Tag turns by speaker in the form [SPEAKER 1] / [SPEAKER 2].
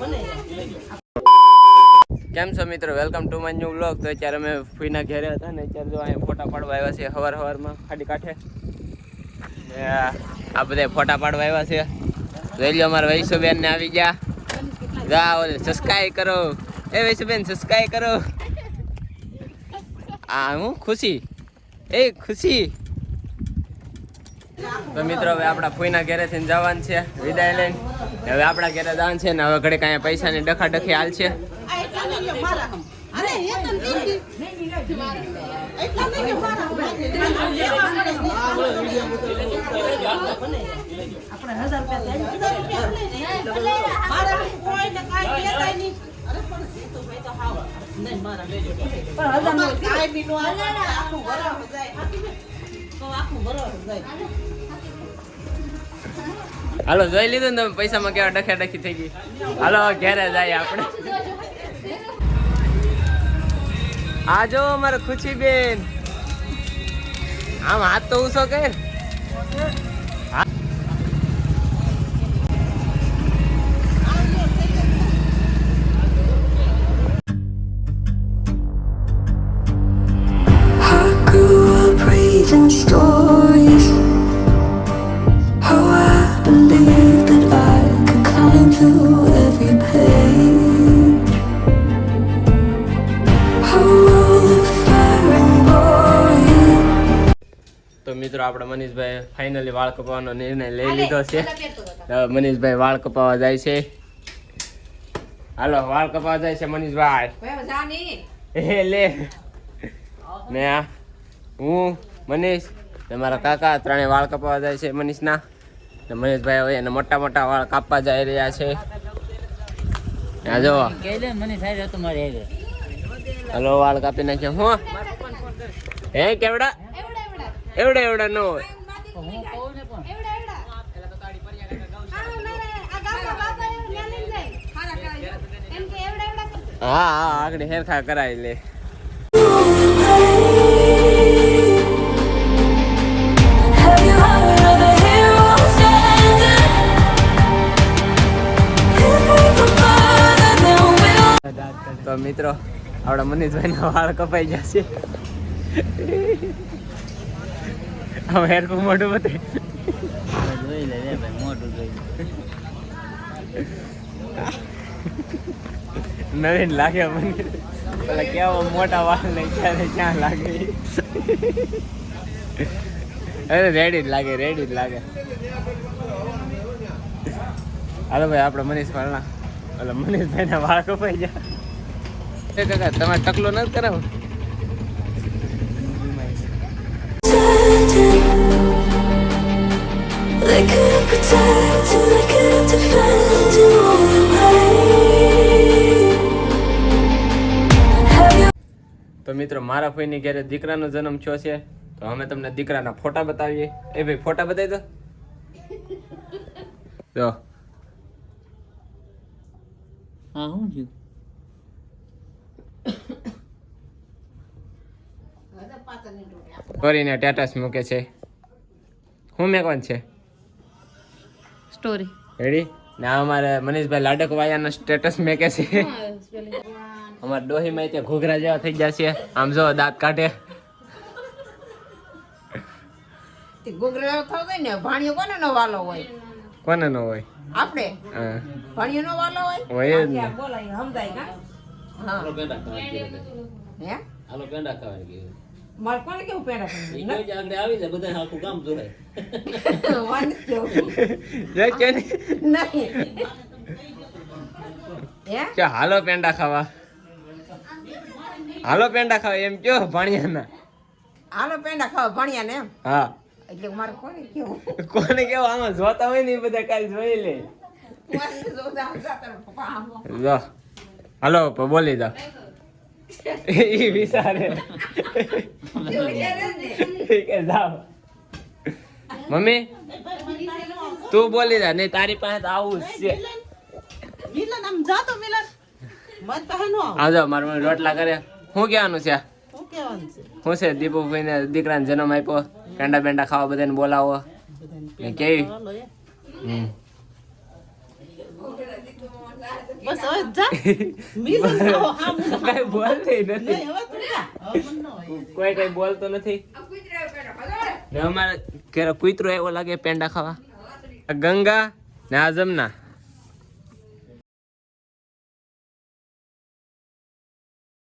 [SPEAKER 1] કેમ છો મિત્રો, welcome to my new vlog. તો અત્યારે અમે ફૂઈના ઘેરે હતા ને અત્યારે જો અહીંયા ફોટા પાડવા આવ્યા છે સવારમાં ખાડી કાંઠે. આ બધા ફોટા પાડવા આવ્યા છે. જોઈ લો અમારા વૈશુબેન ને આવી ગયા. જાઓ સબસ્ક્રાઈબ કરો. એ વૈશુબેન સબસ્ક્રાઈબ કરો. આ હું ખુશી ખુશી. તો મિત્રો હવે આપણા ફૂઈના ઘેરેથી જવાનું છે વિદાય લઈને. હવે આપણા ઘેરે જવાનું છે ને હવે ઘડીક અહીંયા પૈસાની ડખાડખી હાલ છે. હાલો જોઈ લીધું ને તમે પૈસામાં કેવા ડખાડખી થઈ ગઈ. હાલો ઘેરે જાય આપણે. આ જો અમારે ખુશી બેન આમ હાથ તો ઉસો કર.
[SPEAKER 2] Stories, how I believed that I could climb through every pain. How the firing boy.
[SPEAKER 1] તો મિત્રો આપણે મનીષભાઈ ફાઇનલી વાળ કપાવવાનો નિર્ણય લઈ લીધો છે. મનીષભાઈ વાળ કપાવવા જાય છે. હાલો વાળ કપાવવા જાય છે મનીષભાઈ. એ લે ને હું મનીષ તમારા કાકા ત્રણે વાળ કાપવા જાય છે મનીષના. મનીષભાઈ હવે એને મોટા મોટા વાળ કાપવા જઈ રહ્યા છે. જો હલો વાળ કાપી નાખ્યા. હું હે કેવડા એવડા એવડા ન હોય. હા હા આગળ હેરખા કરાવી લે. તો મિત્રો આપણા મનીષભાઈ ના વાળ કપાઈ જશે. હવે હેરકું મોઢું બતાવી જોઈ લે ભાઈ મોઢું જોઈ નવીન લાગે મને. પેલા કેવા મોટા વાળ ને ક્યારે ક્યાં લાગે. અરે રેડી જ લાગે રેડી જ લાગે. હાલો ભાઈ આપણે મનીષભાઈ ના એટલે મનીષભાઈ ના વાળ કપાઈ ગયા. કાકા તમારે ટકલો નથી કરાવો. તો મિત્રો મારા ફોઈની ઘરે દીકરાનો જન્મ થયો છે તો અમે તમને દીકરાના ફોટા બતાવીએ. એ ભાઈ ફોટા બતાવી દો.
[SPEAKER 3] હા હું છું
[SPEAKER 1] કરીને સ્ટેટસ મૂકે છે. હું મેકવાનું છે
[SPEAKER 4] સ્ટોરી
[SPEAKER 1] રેડી ને અમારે મનીષભાઈ લાડક વાયાના સ્ટેટસ મેકે છે. અમારા ડોહીમાં ત્યાં ઘૂઘરા જેવા થઈ ગયા છે. આમ જો દાંત કાઢે.
[SPEAKER 4] ઘૂઘરા થશે ને ભાણિયો કોને નો વાલો હોય?
[SPEAKER 1] કોને ન હોય?
[SPEAKER 4] આપણે
[SPEAKER 1] હા
[SPEAKER 4] ભાણિયો નો વાલો હોય
[SPEAKER 1] હોય જ ને.
[SPEAKER 4] બોલાય સમજાય કા. હા હે
[SPEAKER 3] હાલો પેંડા ખાવા ગયો
[SPEAKER 4] માર કોને કેવું પેડા
[SPEAKER 3] ઈ કે આગળ આવી જાય બધા આખું કામ જોડે
[SPEAKER 4] વાન કેવું
[SPEAKER 1] જો કે
[SPEAKER 4] નહીં હે
[SPEAKER 1] કે હાલો પેંડા ખાવા. હાલો પેંડા ખાવા એમ કયો ભાણિયાના.
[SPEAKER 4] હાલો પેંડા ખાવા ભાણિયા ને એમ.
[SPEAKER 1] હા
[SPEAKER 4] એટલે મારે કોને કેવું
[SPEAKER 1] કોને કેવું આમાં જોતા હોય ને એ બધા કાલ જોઈ લે. જો હાલો બોલી જાઓ. ઈ વિચારે કે જાઓ મમ્મી તું બોલી જા નહીં તારી પાસે તો આવું જ છે.
[SPEAKER 5] મિલન આમ જાતો મિલન મત તો હનો
[SPEAKER 1] આવજો મારા મમ્મી રોટલા કરે. શું કહેવાનું છે?
[SPEAKER 5] શું કહેવાનું છે?
[SPEAKER 1] શું છે દીપુભાઈ ને દીકરાને જન્મ આપ્યો પેંડા બેંડા ખાવા બધાને બોલાવો કેવી
[SPEAKER 5] બસ હવે જા મિલન ખાઓ હા
[SPEAKER 1] કઈ બોલતી નથી
[SPEAKER 5] નહીં હવે તું જા હવે મન ન હોય
[SPEAKER 1] કોઈ કઈ બોલતો નથી ને અમારે ઘરે કૂતરો એવો લાગે પેંડા ખાવા આ ગંગા ને આ જમના